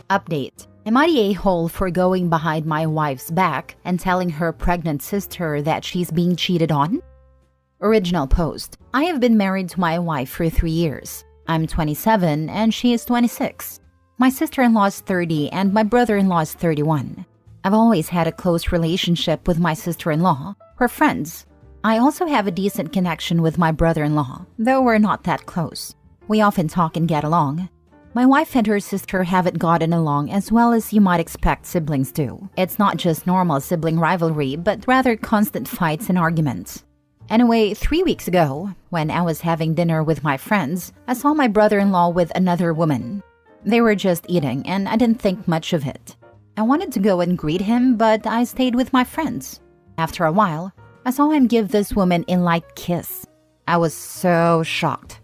Update. Am I the a-hole for going behind my wife's back and telling her pregnant sister that she's being cheated on? Original post. I have been married to my wife for 3 years. I'm 27 and she is 26. My sister-in-law is 30 and my brother-in-law is 31. I've always had a close relationship with my sister-in-law. We're friends. I also have a decent connection with my brother-in-law, though we're not that close. We often talk and get along. My wife and her sister haven't gotten along as well as you might expect siblings do. It's not just normal sibling rivalry, but rather constant fights and arguments. Anyway, 3 weeks ago, when I was having dinner with my friends, I saw my brother-in-law with another woman. They were just eating, and I didn't think much of it. I wanted to go and greet him, but I stayed with my friends. After a while, I saw him give this woman a light kiss. I was so shocked.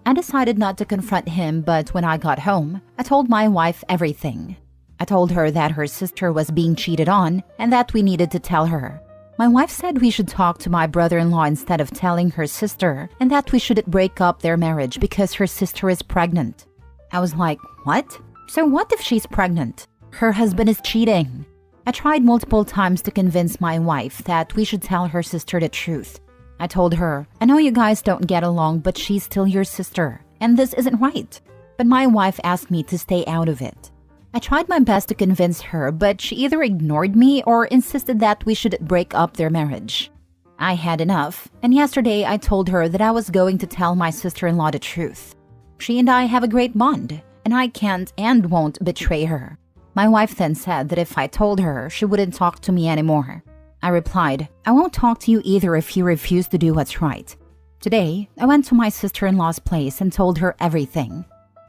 I decided not to confront him, but when I got home, I told my wife everything. I told her that her sister was being cheated on and that we needed to tell her. My wife said we should talk to my brother-in-law instead of telling her sister and that we shouldn't break up their marriage because her sister is pregnant. I was like, what? So what if she's pregnant? Her husband is cheating. I tried multiple times to convince my wife that we should tell her sister the truth. I told her, I know you guys don't get along, but she's still your sister, and this isn't right. But my wife asked me to stay out of it. I tried my best to convince her, but she either ignored me or insisted that we should break up their marriage. I had enough, and yesterday I told her that I was going to tell my sister-in-law the truth. She and I have a great bond, and I can't and won't betray her. My wife then said that if I told her, she wouldn't talk to me anymore. I replied, I won't talk to you either if you refuse to do what's right. Today, I went to my sister-in-law's place and told her everything.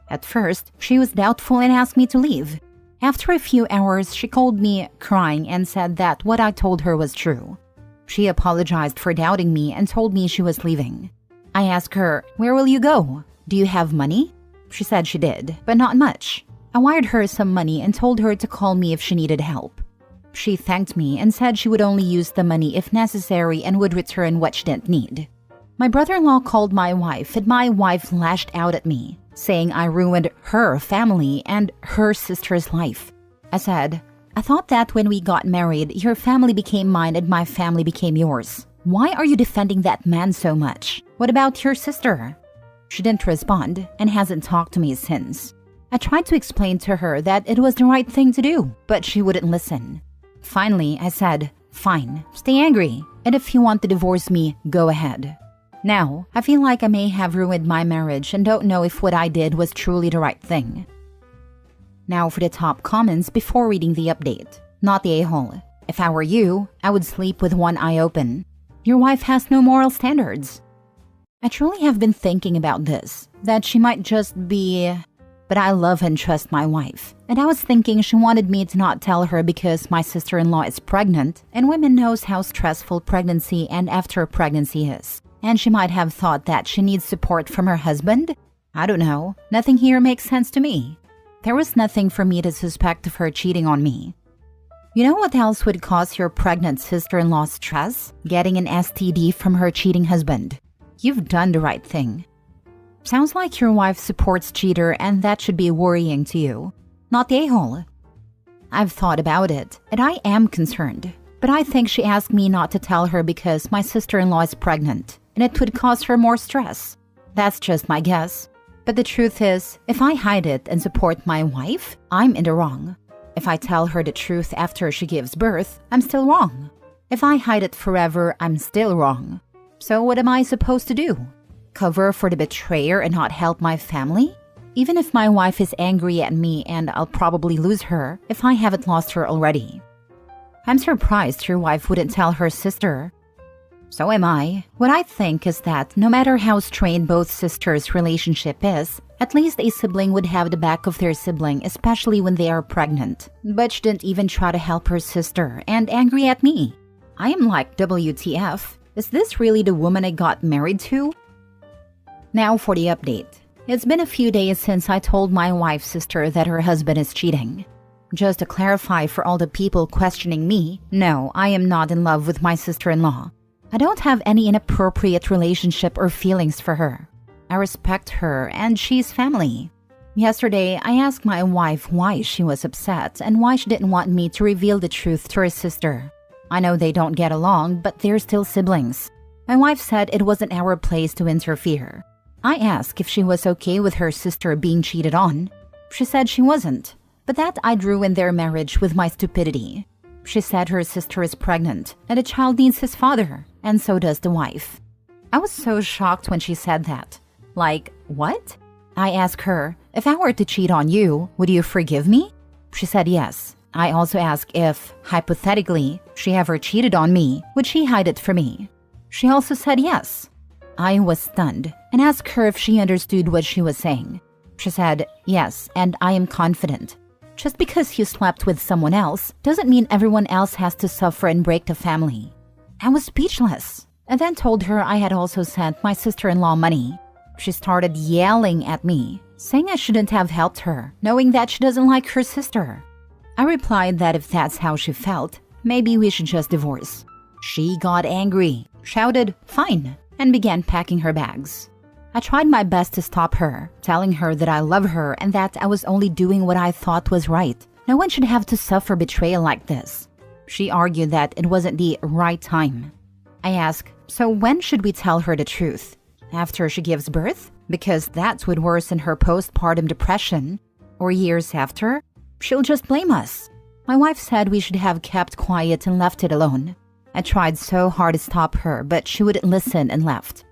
At first, she was doubtful and asked me to leave. After a few hours, she called me crying and said that what I told her was true. She apologized for doubting me and told me she was leaving. I asked her, where will you go? Do you have money? She said she did, but not much. I wired her some money and told her to call me if she needed help. She thanked me and said she would only use the money if necessary and would return what she didn't need. My brother-in-law called my wife and my wife lashed out at me, saying I ruined her family and her sister's life. I said, I thought that when we got married, your family became mine and my family became yours. Why are you defending that man so much? What about your sister? She didn't respond and hasn't talked to me since. I tried to explain to her that it was the right thing to do, but she wouldn't listen. Finally, I said, fine, stay angry, and if you want to divorce me, go ahead. Now, I feel like I may have ruined my marriage and don't know if what I did was truly the right thing. Now for the top comments before reading the update. Not the a-hole. If I were you, I would sleep with one eye open. Your wife has no moral standards. I truly have been thinking about this, that she might just be... But I love and trust my wife, and I was thinking she wanted me to not tell her because my sister-in-law is pregnant, and women knows how stressful pregnancy and after pregnancy is. And she might have thought that she needs support from her husband? I don't know. Nothing here makes sense to me. There was nothing for me to suspect of her cheating on me. You know what else would cause your pregnant sister-in-law stress? Getting an STD from her cheating husband. You've done the right thing. Sounds like your wife supports cheater and that should be worrying to you. Not the a-hole. I've thought about it, and I am concerned. But I think she asked me not to tell her because my sister-in-law is pregnant, and it would cause her more stress. That's just my guess. But the truth is, if I hide it and support my wife, I'm in the wrong. If I tell her the truth after she gives birth, I'm still wrong. If I hide it forever, I'm still wrong. So what am I supposed to do? Cover for the betrayer and not help my family? Even if my wife is angry at me and I'll probably lose her if I haven't lost her already. I'm surprised your wife wouldn't tell her sister. So am I. What I think is that no matter how strained both sisters' relationship is, at least a sibling would have the back of their sibling, especially when they are pregnant. But she didn't even try to help her sister and angry at me. I am like, WTF? Is this really the woman I got married to? Now for the update. It's been a few days since I told my wife's sister that her husband is cheating. Just to clarify for all the people questioning me, no, I am not in love with my sister-in-law. I don't have any inappropriate relationship or feelings for her. I respect her and she's family. Yesterday, I asked my wife why she was upset and why she didn't want me to reveal the truth to her sister. I know they don't get along, but they're still siblings. My wife said it wasn't our place to interfere. I asked if she was okay with her sister being cheated on. She said she wasn't, but that I'd ruin their marriage with my stupidity. She said her sister is pregnant and the child needs his father, and so does the wife. I was so shocked when she said that. Like, what? I asked her, if I were to cheat on you, would you forgive me? She said yes. I also asked if, hypothetically, she ever cheated on me, would she hide it from me? She also said yes. I was stunned and asked her if she understood what she was saying. She said, yes, and I am confident. Just because you slept with someone else doesn't mean everyone else has to suffer and break the family. I was speechless, and then told her I had also sent my sister-in-law money. She started yelling at me, saying I shouldn't have helped her, knowing that she doesn't like her sister. I replied that if that's how she felt, maybe we should just divorce. She got angry, shouted, "Fine," and began packing her bags. I tried my best to stop her, telling her that I love her and that I was only doing what I thought was right. No one should have to suffer betrayal like this. She argued that it wasn't the right time. I asked, so when should we tell her the truth? After she gives birth? Because that would worsen her postpartum depression. Or years after? She'll just blame us. My wife said we should have kept quiet and left it alone. I tried so hard to stop her, but she wouldn't listen and left.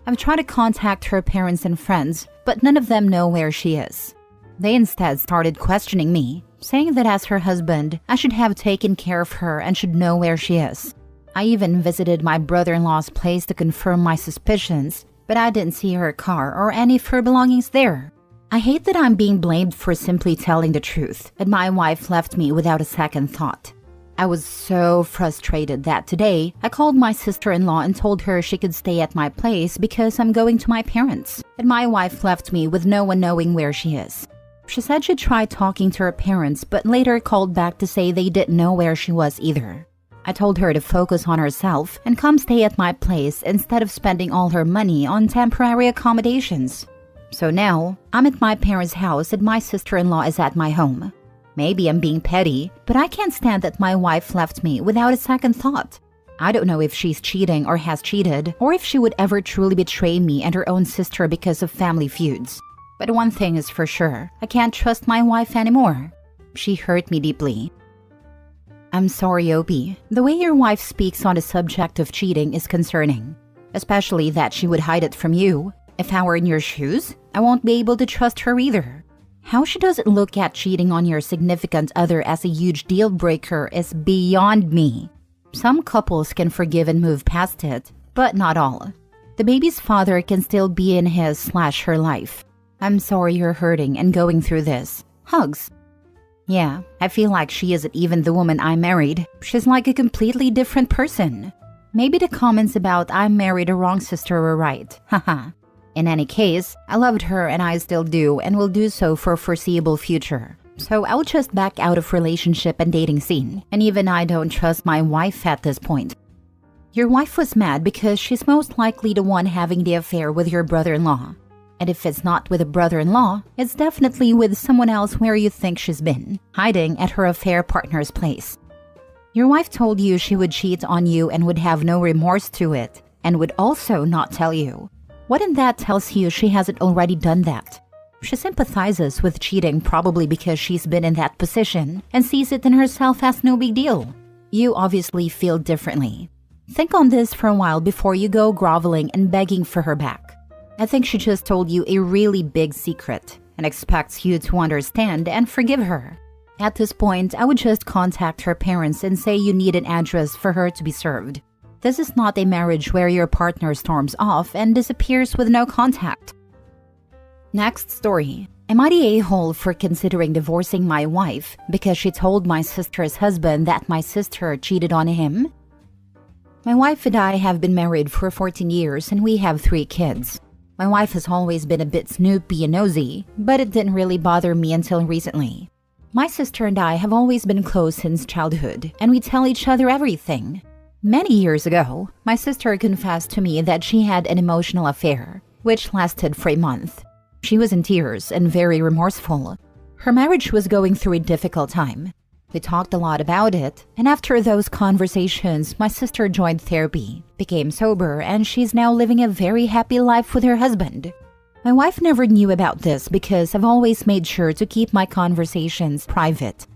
I've tried to contact her parents and friends, but none of them know where she is. They instead started questioning me, saying that as her husband, I should have taken care of her and should know where she is. I even visited my brother-in-law's place to confirm my suspicions, but I didn't see her car or any of her belongings there. I hate that I'm being blamed for simply telling the truth, and my wife left me without a second thought. I was so frustrated that today, I called my sister-in-law and told her she could stay at my place because I'm going to my parents, and my wife left me with no one knowing where she is. She said she'd try talking to her parents, but later called back to say they didn't know where she was either. I told her to focus on herself and come stay at my place instead of spending all her money on temporary accommodations. So now, I'm at my parents' house and my sister-in-law is at my home. Maybe I'm being petty, but I can't stand that my wife left me without a second thought. I don't know if she's cheating or has cheated, or if she would ever truly betray me and her own sister because of family feuds. But one thing is for sure, I can't trust my wife anymore. She hurt me deeply. I'm sorry, Opie. The way your wife speaks on the subject of cheating is concerning. Especially that she would hide it from you. If I were in your shoes, I won't be able to trust her either. How she doesn't look at cheating on your significant other as a huge deal breaker is beyond me. Some couples can forgive and move past it, but not all. The baby's father can still be in his/her life. I'm sorry you're hurting and going through this. Hugs. Yeah, I feel like she isn't even the woman I married. She's like a completely different person. Maybe the comments about I married a wrong sister were right. Haha. In any case, I loved her and I still do and will do so for a foreseeable future. So I'll just back out of relationship and dating scene. And even I don't trust my wife at this point. Your wife was mad because she's most likely the one having the affair with your brother-in-law. And if it's not with a brother-in-law, it's definitely with someone else where you think she's been, hiding at her affair partner's place. Your wife told you she would cheat on you and would have no remorse to it, and would also not tell you. What in that tells you she hasn't already done that? She sympathizes with cheating probably because she's been in that position and sees it in herself as no big deal. You obviously feel differently. Think on this for a while before you go groveling and begging for her back. I think she just told you a really big secret and expects you to understand and forgive her. At this point, I would just contact her parents and say you need an address for her to be served. This is not a marriage where your partner storms off and disappears with no contact. Next story. Am I the a-hole for considering divorcing my wife because she told my sister's husband that my sister cheated on him? My wife and I have been married for 14 years and we have 3 kids. My wife has always been a bit snoopy and nosy, but it didn't really bother me until recently. My sister and I have always been close since childhood, and we tell each other everything. Many years ago, my sister confessed to me that she had an emotional affair, which lasted for a month. She was in tears and very remorseful. Her marriage was going through a difficult time. We talked a lot about it, and after those conversations, my sister joined therapy, became sober, and she's now living a very happy life with her husband. My wife never knew about this because I've always made sure to keep my conversations private.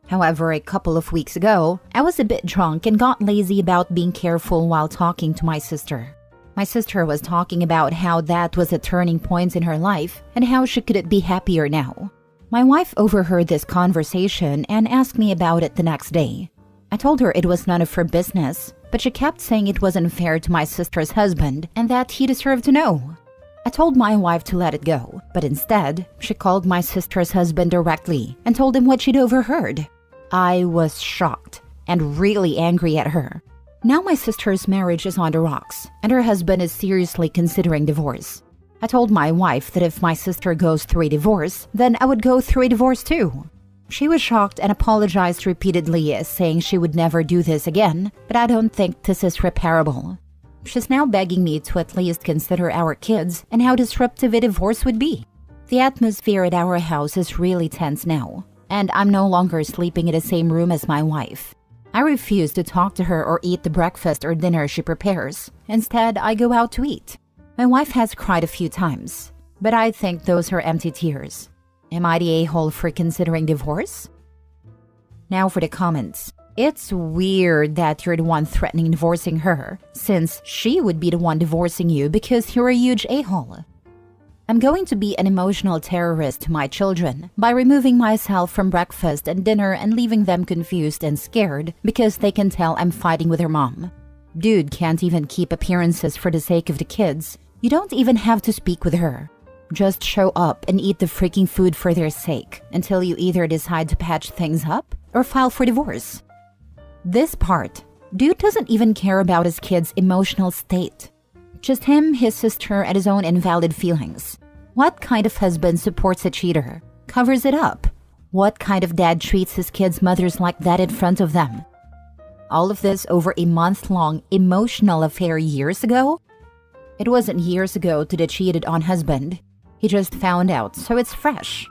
However, a couple of weeks ago, I was a bit drunk and got lazy about being careful while talking to my sister. My sister was talking about how that was a turning point in her life and how she could be happier now. My wife overheard this conversation and asked me about it the next day. I told her it was none of her business, but she kept saying it was unfair to my sister's husband and that he deserved to know. I told my wife to let it go, but instead, she called my sister's husband directly and told him what she'd overheard. I was shocked and really angry at her. Now my sister's marriage is on the rocks, and her husband is seriously considering divorce. I told my wife that if my sister goes through a divorce, then I would go through a divorce too. She was shocked and apologized repeatedly, saying she would never do this again, but I don't think this is repairable. She's now begging me to at least consider our kids and how disruptive a divorce would be. The atmosphere at our house is really tense now, and I'm no longer sleeping in the same room as my wife. I refuse to talk to her or eat the breakfast or dinner she prepares. Instead, I go out to eat. My wife has cried a few times, but I think those are empty tears. Am I the a-hole for considering divorce? Now for the comments. It's weird that you're the one threatening divorcing her, since she would be the one divorcing you because you're a huge a-hole. I'm going to be an emotional terrorist to my children by removing myself from breakfast and dinner and leaving them confused and scared because they can tell I'm fighting with their mom. Dude can't even keep appearances for the sake of the kids. You don't even have to speak with her. Just show up and eat the freaking food for their sake until you either decide to patch things up or file for divorce. This part, dude doesn't even care about his kid's emotional state. Just him, his sister, and his own invalid feelings. What kind of husband supports a cheater? Covers it up? What kind of dad treats his kids' mothers like that in front of them? All of this over a month-long emotional affair years ago? It wasn't years ago to the cheated on husband. He just found out, so it's fresh.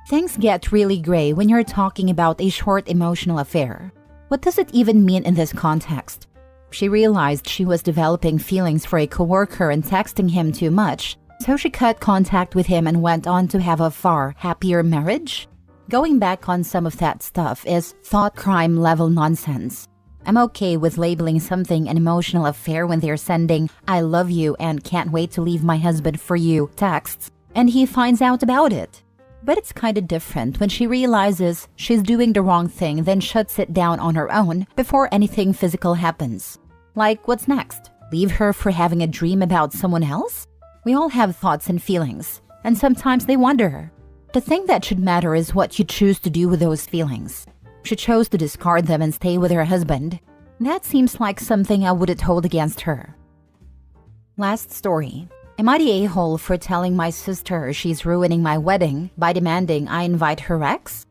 Things get really gray when you're talking about a short emotional affair. What does it even mean in this context? She realized she was developing feelings for a coworker and texting him too much, so she cut contact with him and went on to have a far happier marriage? Going back on some of that stuff is thought crime level nonsense. I'm okay with labeling something an emotional affair when they're sending "I love you and can't wait to leave my husband for you" texts, and he finds out about it. But it's kinda different when she realizes she's doing the wrong thing, then shuts it down on her own before anything physical happens. Like, what's next? Leave her for having a dream about someone else? We all have thoughts and feelings, and sometimes they wander. The thing that should matter is what you choose to do with those feelings. She chose to discard them and stay with her husband. That seems like something I wouldn't hold against her. Last story. Am I the a-hole for telling my sister she's ruining my wedding by demanding I invite her ex?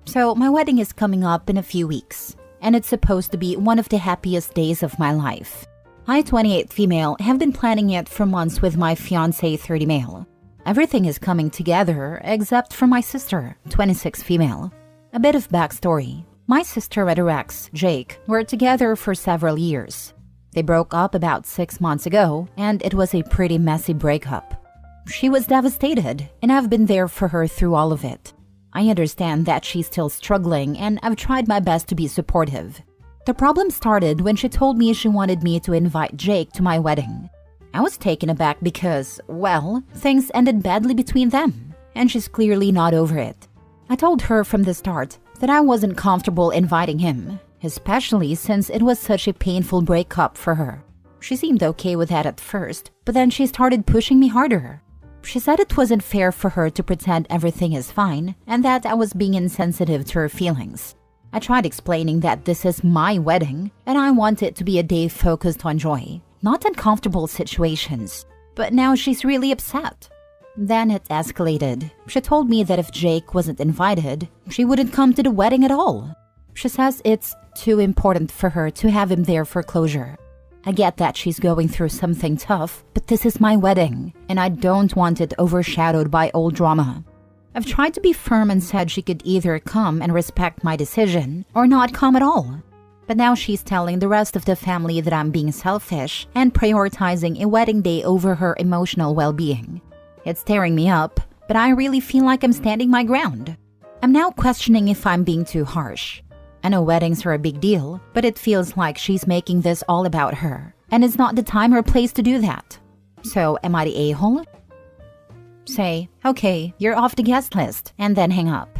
So, my wedding is coming up in a few weeks, and it's supposed to be one of the happiest days of my life. I, 28 female, have been planning it for months with my fiancé, 30 male. Everything is coming together except for my sister, 26 female. A bit of backstory. My sister and her ex, Jake, were together for several years. They broke up about 6 months ago, and it was a pretty messy breakup. She was devastated, and I've been there for her through all of it. I understand that she's still struggling, and I've tried my best to be supportive. The problem started when she told me she wanted me to invite Jake to my wedding. I was taken aback because, well, things ended badly between them, and she's clearly not over it. I told her from the start that I wasn't comfortable inviting him, especially since it was such a painful breakup for her. She seemed okay with that at first, but then she started pushing me harder. She said it wasn't fair for her to pretend everything is fine and that I was being insensitive to her feelings. I tried explaining that this is my wedding and I want it to be a day focused on joy, not uncomfortable situations. But now she's really upset. Then it escalated. She told me that if Jake wasn't invited, she wouldn't come to the wedding at all. She says it's too important for her to have him there for closure. I get that she's going through something tough, but this is my wedding, and I don't want it overshadowed by old drama. I've tried to be firm and said she could either come and respect my decision or not come at all. But now she's telling the rest of the family that I'm being selfish and prioritizing a wedding day over her emotional well-being. It's tearing me up, but I really feel like I'm standing my ground. I'm now questioning if I'm being too harsh. I know weddings are a big deal, but it feels like she's making this all about her, and it's not the time or place to do that. So, am I the a-hole? Say, okay, you're off the guest list, and then hang up.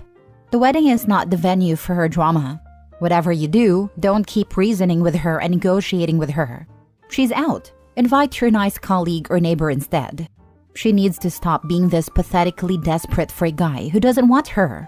The wedding is not the venue for her drama. Whatever you do, don't keep reasoning with her and negotiating with her. She's out. Invite your nice colleague or neighbor instead. She needs to stop being this pathetically desperate for a guy who doesn't want her.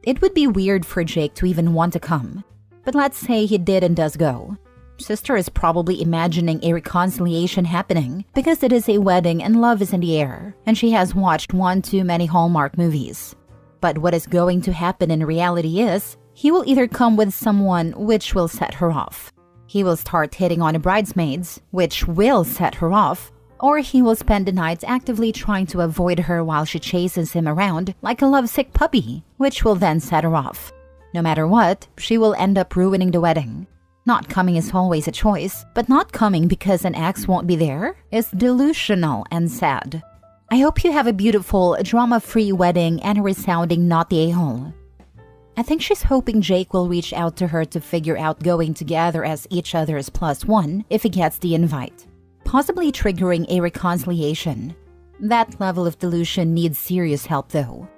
It would be weird for Jake to even want to come. But let's say he did and does go. Sister is probably imagining a reconciliation happening because it is a wedding and love is in the air, and she has watched one too many Hallmark movies. But what is going to happen in reality is, he will either come with someone which will set her off. He will start hitting on the bridesmaids, which will set her off, or he will spend the nights actively trying to avoid her while she chases him around like a lovesick puppy, which will then set her off. No matter what, she will end up ruining the wedding. Not coming is always a choice, but not coming because an ex won't be there is delusional and sad. I hope you have a beautiful, drama-free wedding and a resounding not the a-hole. I think she's hoping Jake will reach out to her to figure out going together as each other's +1 if he gets the invite, possibly triggering a reconciliation. That level of delusion needs serious help though.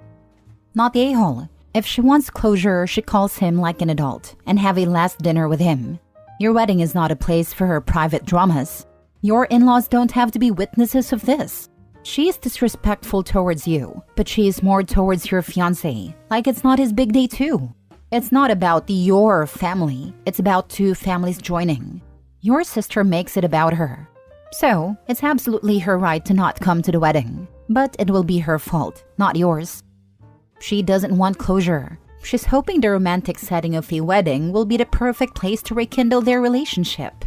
Not the a-hole. If she wants closure, she calls him like an adult and have a last dinner with him. Your wedding is not a place for her private dramas. Your in-laws don't have to be witnesses of this. She is disrespectful towards you, but she is more towards your fiancé, like it's not his big day too. It's not about your family, it's about two families joining. Your sister makes it about her. So, it's absolutely her right to not come to the wedding, but it will be her fault, not yours. She doesn't want closure. She's hoping the romantic setting of a wedding will be the perfect place to rekindle their relationship.